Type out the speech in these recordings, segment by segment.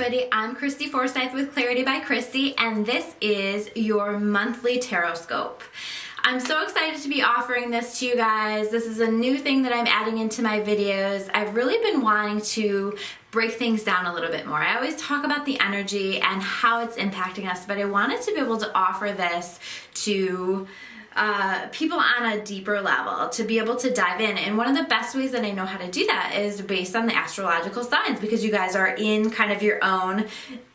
everybody, I'm Christy Forsyth with Clarity by Christy, and this is your monthly Tarotscope. I'm so excited to be offering this to you guys. This is a new thing that I'm adding into my videos. I've really been wanting to break things down a little bit more. I always talk about the energy and how it's impacting us, but I wanted to be able to offer this to people on a deeper level, to be able to dive in. And one of the best ways that I know how to do that is based on the astrological signs, because you guys are in kind of your own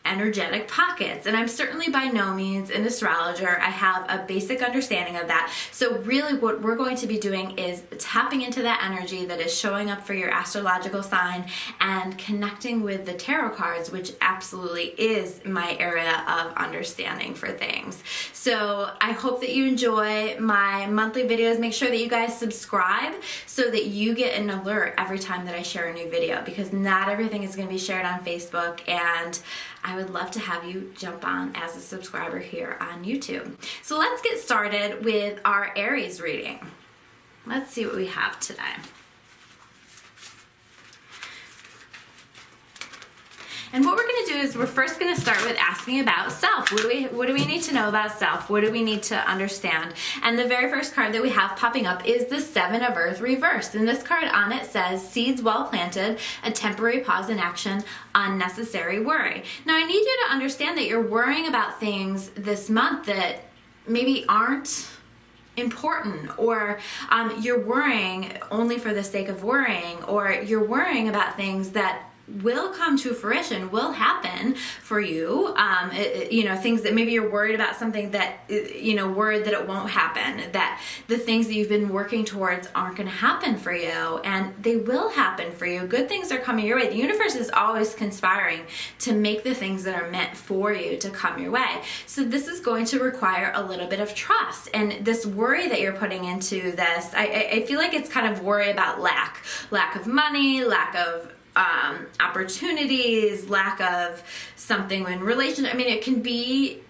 energetic pockets. And I'm certainly by no means an astrologer. I have a basic understanding of that. So really what we're going to be doing is tapping into that energy that is showing up for your astrological sign and connecting with the tarot cards, which absolutely is my area of understanding for things. So I hope that you enjoy my monthly videos. Make sure that you guys subscribe so that you get an alert every time that I share a new video, because not everything is going to be shared on Facebook, and I would love to have you jump on as a subscriber here on YouTube. So let's get started with our Aries reading. Let's see what we have today. And what we're going to do is we're first going to start with asking about self. What do we need to know about self? What do we need to understand? And the very first card that we have popping up is the Seven of Earth reversed. And this card on it says, seeds well planted, a temporary pause in action, unnecessary worry. Now I need you to understand that you're worrying about things this month that maybe aren't important, or you're worrying only for the sake of worrying, or you're worrying about things that will come to fruition, will happen for you. Things that maybe you're worried about, something that, worried that it won't happen, that the things that you've been working towards aren't going to happen for you, and they will happen for you. Good things are coming your way. The universe is always conspiring to make the things that are meant for you to come your way. So this is going to require a little bit of trust, and this worry that you're putting into this, I feel like it's kind of worry about lack of money, lack of opportunities, lack of something in relationship. I mean, it can be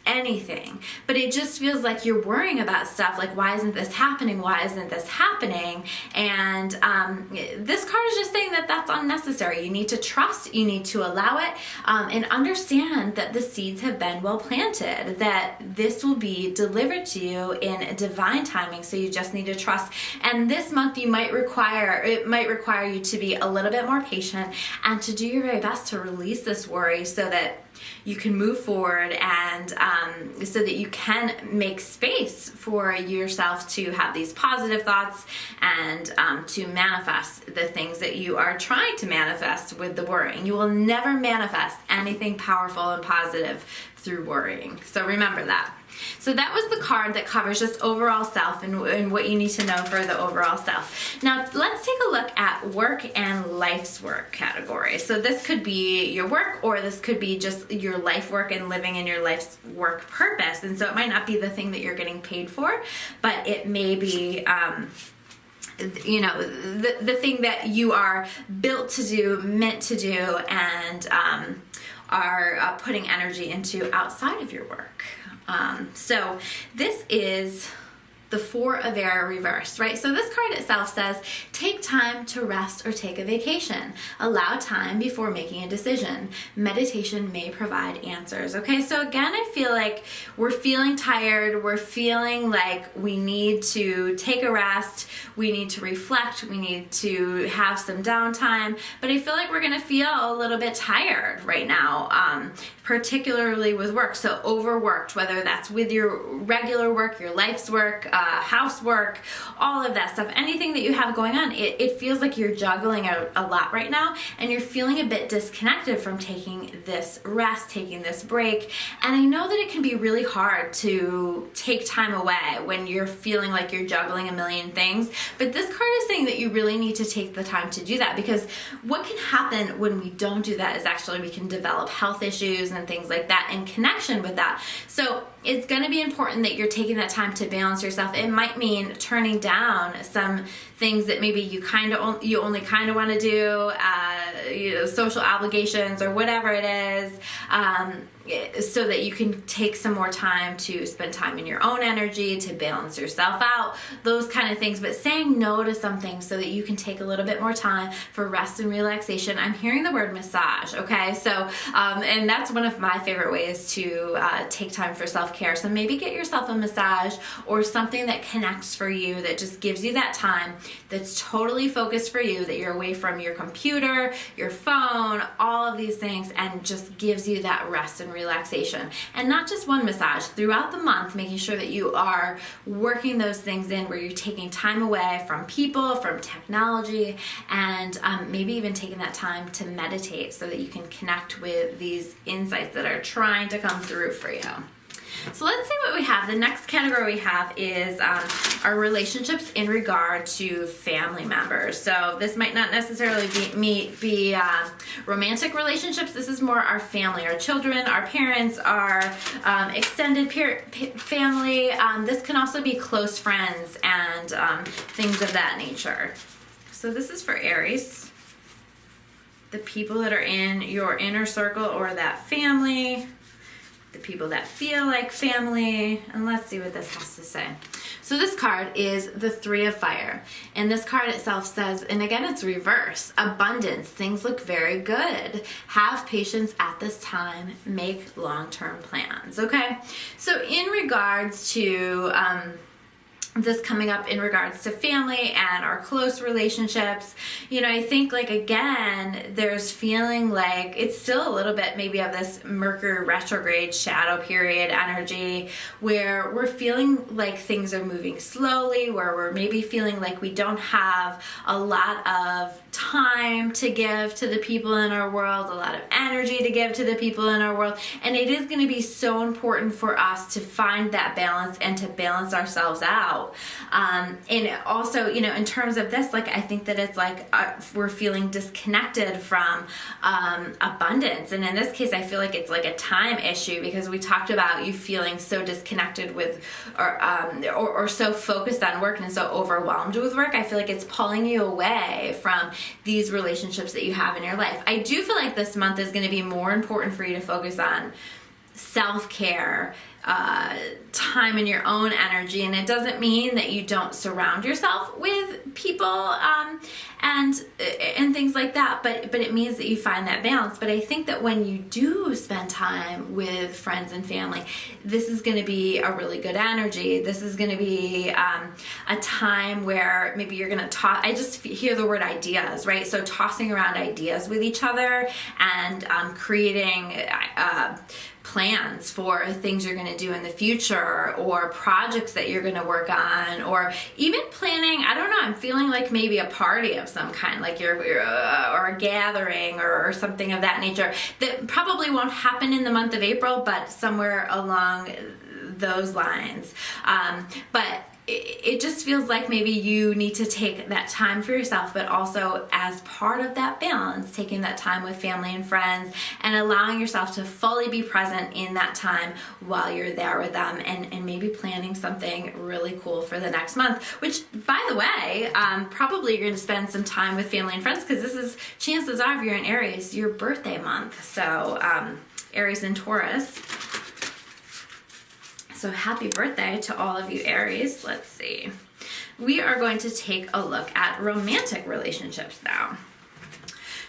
anything, but it just feels like you're worrying about stuff like, why isn't this happening? Why isn't this happening? And this card is just saying that that's unnecessary. You need to trust, you need to allow it, and understand that the seeds have been well planted, that this will be delivered to you in divine timing. So you just need to trust. And this month it might require you to be a little bit more patient and to do your very best to release this worry so that you can move forward, and so that you can make space for yourself to have these positive thoughts and to manifest the things that you are trying to manifest with the worrying. You will never manifest anything powerful and positive through worrying. So remember that. So that was the card that covers just overall self and what you need to know for the overall self. Now let's take a look at work and life's work category. So this could be your work, or this could be just your life work and living in your life's work purpose. And so it might not be the thing that you're getting paid for, but it may be the thing that you are built to do, meant to do, and are putting energy into outside of your work. So this is the Four of Air reversed, right? So this card itself says, take time to rest or take a vacation. Allow time before making a decision. Meditation may provide answers. Okay, so again, I feel like we're feeling tired. We're feeling like we need to take a rest. We need to reflect. We need to have some downtime. But I feel like we're going to feel a little bit tired right now, particularly with work. So overworked, whether that's with your regular work, your life's work, housework, all of that stuff, anything that you have going on, it feels like you're juggling a lot right now, and you're feeling a bit disconnected from taking this rest, taking this break. And I know that it can be really hard to take time away when you're feeling like you're juggling a million things, but this card is saying that you really need to take the time to do that, because what can happen when we don't do that is actually we can develop health issues and things like that in connection with that. So it's going to be important that you're taking that time to balance yourself. It might mean turning down some things that maybe you only kind of want to do, social obligations or whatever it is, so that you can take some more time to spend time in your own energy, to balance yourself out, those kind of things. But saying no to something so that you can take a little bit more time for rest and relaxation. I'm hearing the word massage, okay? So, and that's one of my favorite ways to take time for self-care. So maybe get yourself a massage or something that connects for you, that just gives you that time, that's totally focused for you, that you're away from your computer, your phone, all of these things, and just gives you that rest and relaxation. And not just one massage, throughout the month, making sure that you are working those things in where you're taking time away from people, from technology, and maybe even taking that time to meditate so that you can connect with these insights that are trying to come through for you. So let's see what we have. The next category we have is our relationships in regard to family members. So this might not necessarily be romantic relationships. This is more our family, our children, our parents, our extended family. This can also be close friends and things of that nature. So this is for Aries. The people that are in your inner circle or that family, the people that feel like family, and let's see what this has to say. So this card is the Three of Fire, and this card itself says, and again it's reverse, abundance, things look very good, have patience at this time, make long-term plans, okay? So in regards to this coming up in regards to family and our close relationships, I think again, there's feeling like it's still a little bit maybe of this Mercury retrograde shadow period energy where we're feeling like things are moving slowly, where we're maybe feeling like we don't have a lot of time to give to the people in our world, a lot of energy to give to the people in our world. And it is going to be so important for us to find that balance and to balance ourselves out. And also, in terms of this, I think that it's we're feeling disconnected from abundance. And in this case, I feel like it's like a time issue because we talked about you feeling so disconnected with or so focused on work and so overwhelmed with work. I feel like it's pulling you away from these relationships that you have in your life. I do feel like this month is going to be more important for you to focus on self-care, time in your own energy, and it doesn't mean that you don't surround yourself with people and things like that, but it means that you find that balance. But I think that when you do spend time with friends and family, this is going to be a really good energy. This is going to be a time where maybe you're going to toss, I just hear the word ideas, right? So tossing around ideas with each other and creating plans for things you're going to do in the future or projects that you're going to work on, or even planning, I don't know, I'm feeling like maybe a party of some kind, like you're or a gathering or something of that nature that probably won't happen in the month of April, but somewhere along those lines. But it just feels like maybe you need to take that time for yourself, but also as part of that balance, taking that time with family and friends and allowing yourself to fully be present in that time while you're there with them, and maybe planning something really cool for the next month, which, by the way, probably you're going to spend some time with family and friends because this is, chances are, if you're in Aries, your birthday month. So Aries and Taurus. So happy birthday to all of you Aries. Let's see. We are going to take a look at romantic relationships now.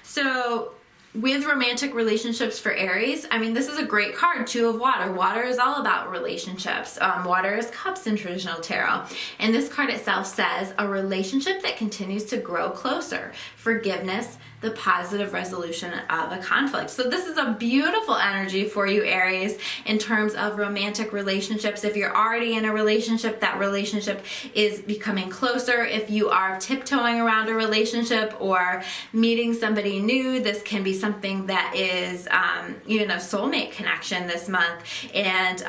So with romantic relationships for Aries, I mean, this is a great card, Two of Water. Water is all about relationships. Water is cups in traditional tarot. And this card itself says a relationship that continues to grow closer, forgiveness, the positive resolution of a conflict. So this is a beautiful energy for you, Aries, in terms of romantic relationships. If you're already in a relationship, that relationship is becoming closer. If you are tiptoeing around a relationship or meeting somebody new, this can be something that is, soulmate connection this month. And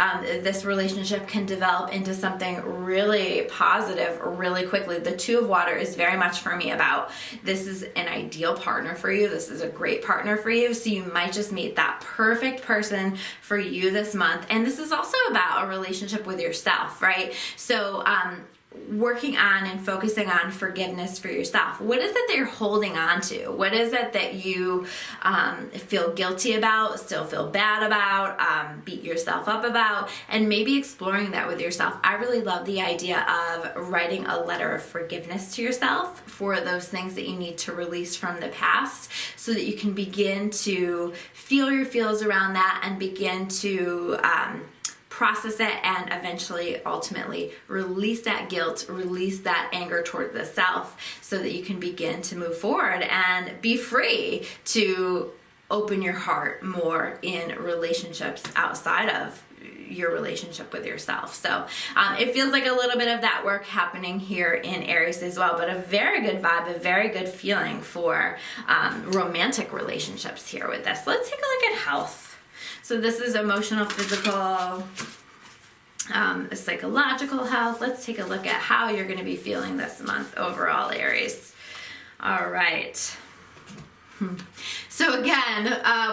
this relationship can develop into something really positive really quickly. The Two of Water is very much for me about this is an ideal partner for you. This is a great partner for you. So you might just meet that perfect person for you this month. And this is also about a relationship with yourself, right? So working on and focusing on forgiveness for yourself. What is it that you're holding on to? What is it that you feel guilty about, still feel bad about, beat yourself up about, and maybe exploring that with yourself. I really love the idea of writing a letter of forgiveness to yourself for those things that you need to release from the past, so that you can begin to feel your feels around that and begin to process it, and eventually, ultimately, release that guilt, release that anger toward the self, so that you can begin to move forward and be free to open your heart more in relationships outside of your relationship with yourself. So it feels like a little bit of that work happening here in Aries as well, but a very good vibe, a very good feeling for romantic relationships here with this. Let's take a look at health. So this is emotional, physical, psychological health. Let's take a look at how you're going to be feeling this month overall, Aries. All right. So again,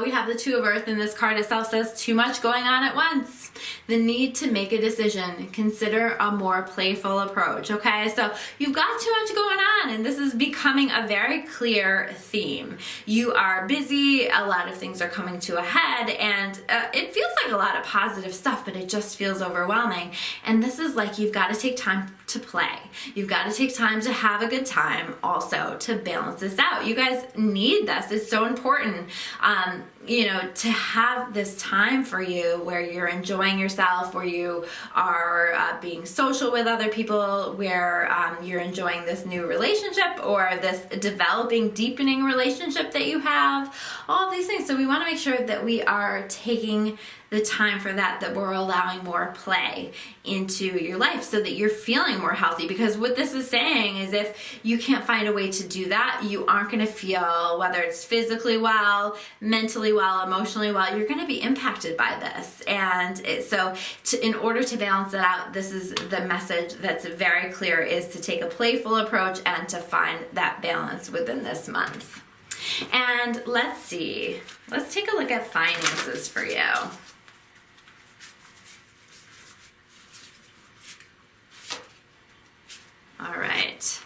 we have the Two of Earth, and this card itself says too much going on at once. The need to make a decision. Consider a more playful approach, okay? So you've got too much going on, and this is becoming a very clear theme. You are busy, a lot of things are coming to a head, and it feels like a lot of positive stuff, but it just feels overwhelming. And this is like, you've got to take time to play. You've got to take time to have a good time also to balance this out. You guys need this. It's so important, to have this time for you where you're enjoying yourself, where you are being social with other people, where you're enjoying this new relationship or this developing, deepening relationship that you have, all of these things. So we want to make sure that we are taking the time for that we're allowing more play into your life so that you're feeling more healthy. Because what this is saying is, if you can't find a way to do that, you aren't going to feel, whether it's physically well, mentally well, emotionally well, you're going to be impacted by this. And in order to balance it out, this is the message that's very clear, is to take a playful approach and to find that balance within this month. And let's see, let's take a look at finances for you. All right,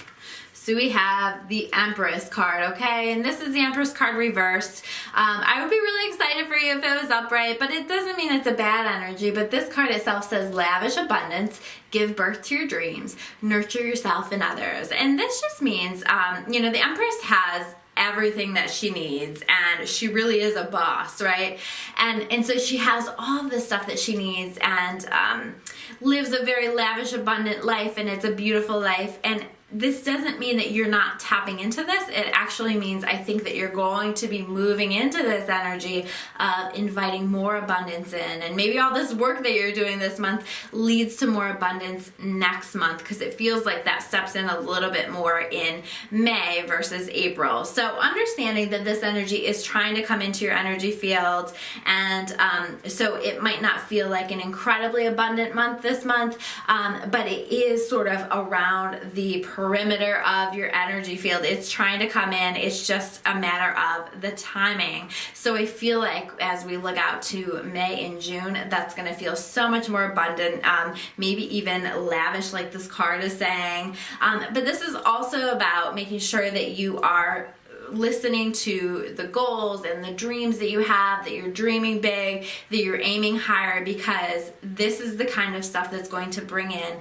so we have the Empress card, okay? And this is the Empress card reversed. I would be really excited for you if it was upright, but it doesn't mean it's a bad energy. But this card itself says lavish abundance, give birth to your dreams, nurture yourself and others. And this just means, the Empress has everything that she needs, and she really is a boss, right? And so she has all of the stuff that she needs, and lives a very lavish, abundant life, and it's a beautiful life. And this doesn't mean that you're not tapping into this. It actually means, I think, that you're going to be moving into this energy of inviting more abundance in. And maybe all this work that you're doing this month leads to more abundance next month, because it feels like that steps in a little bit more in May versus April. So understanding that this energy is trying to come into your energy field, and so it might not feel like an incredibly abundant month this month, but it is sort of around the perimeter of your energy field. It's trying to come in. It's just a matter of the timing. So I feel like as we look out to May and June, that's going to feel so much more abundant, maybe even lavish, like this card is saying. But this is also about making sure that you are listening to the goals and the dreams that you have, that you're dreaming big, that you're aiming higher, because this is the kind of stuff that's going to bring in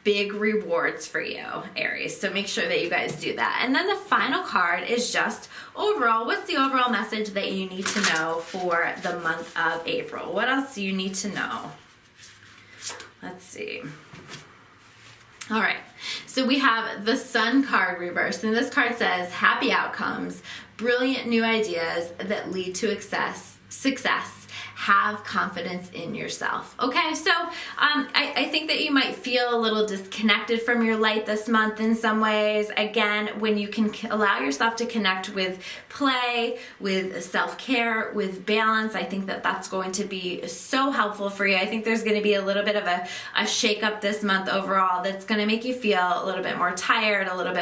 big rewards for you, Aries. So make sure that you guys do that. And then the final card is just overall, what's the overall message that you need to know for the month of April? What else do you need to know? Let's see. All right, so we have the Sun card reversed, and this card says happy outcomes, brilliant new ideas that lead to success. Have confidence in yourself. Okay, so I think that you might feel a little disconnected from your light this month in some ways. Again, when you can allow yourself to connect with play, with self-care, with balance, I think that that's going to be so helpful for you. I think there's going to be a little bit of a shake-up this month overall that's going to make you feel a little bit more tired, a little bit